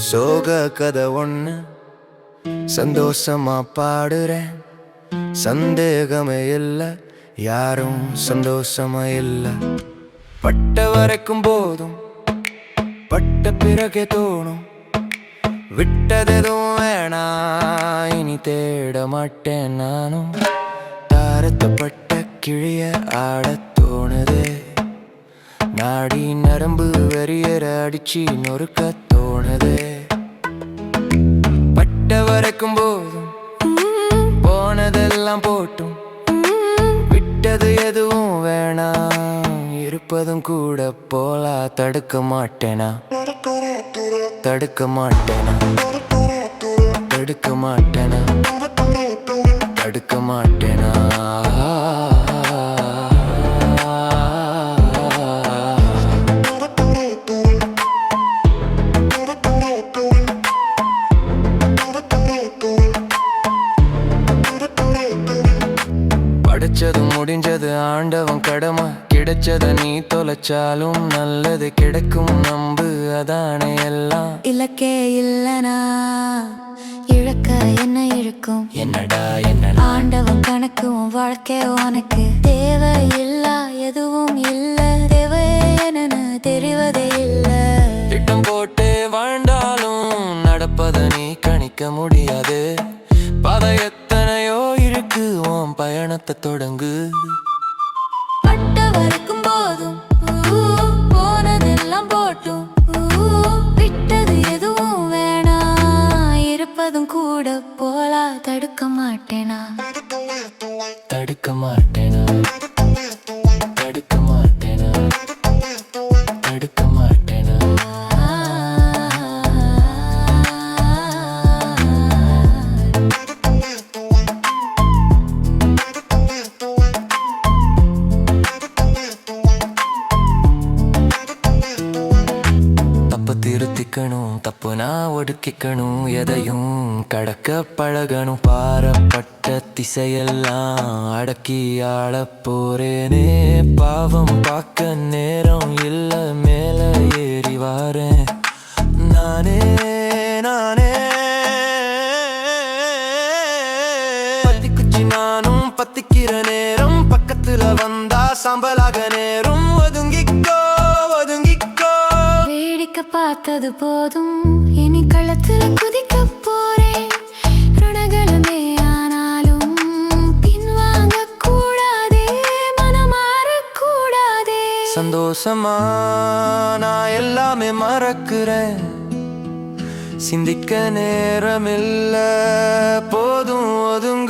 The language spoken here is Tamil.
சோக கதை ஒண்ணு சந்தோஷமா பாடுறேன். சந்தேகமே இல்ல, யாரும் சந்தோஷமா இல்ல. பட்ட வரைக்கும் போதும், பட்ட பிறகே தோணும் விட்டதெதுவும் வேணா, இனி தேட மாட்டேன் நானும். தாரத்தப்பட்ட கிழிய ஆடத் தோணுது, நாடி நரம்பு வெறியற அடிச்சு நொறுக்க தோணுது. பட்ட வரைக்கும் போதும், போனதெல்லாம் போட்டும், விட்டது எதுவும் வேணாம், இருப்பதும் கூட போலா. தடுக்க மாட்டேனா, தடுக்க மாட்டேனா, தடுக்க மாட்டேனா, தடுக்க மாட்டேனா. படிச்சது முடிஞ்சது ஆண்டவன் கடமை, கிடைச்சத நீ தொலைச்சாலும் நல்லது கிடைக்கும் நம்பு, அதானே எல்லாம். இலக்கே இல்லனா இழக்க என்ன இழுக்கும், என்னடா என்ன ஆண்டவன் கணக்கு உன் வாழ்க்கை உனக்கு தேவை இல்ல, எதுவும் இல்ல, தேவை என்னன்னு தெரிவதே இல்ல. திட்டம் போட்டு வாழ்ந்தாலும் நடப்பத நீ கணிக்க முடியாது, பத எத்தனையோ இருக்கு, உன் பயணத்தை தொடங்கு. பட்ட வரைக்கும் போதும், போனதெல்லாம் போட்டும், விட்டது எதுவும் வேணா, இருப்பதும் கூட போலா. தடுக்க மாட்டேனா, தடுக்க மாட்டேனா, தடுக்க மாட்டேனா, தடுக்க மாட்டேனா. திருத்திக்கணும், தப்பு நான் ஒடுக்கிக்கணும், எதையும் கடக்க பழகணும். பாரப்பட்ட திசையெல்லாம் அடக்கி ஆள போறேனே, பாவம் பார்க்க நேரம் இல்ல, மேல ஏறி வாரேன் நானே நானே. பத்திக்குச்சி நானும் பத்திக்கிற நேரம், பக்கத்துல வந்தா சாம்பலாக நேரம். ஒதுங்கிக்கோ ஒதுங்கிக்கோ, வேடிக்கை பார்த்தது போதும், இனி களத்துல குதிக்க போறேன். ரணகலமே ஆனாலும் பின்வாங்க கூடாதே, மனமாற கூடாதே. சந்தோஷமா நான் எல்லாமே மறக்கிறேன், சிந்திக்க நேரமில்ல, போதும் ஒதுங்க.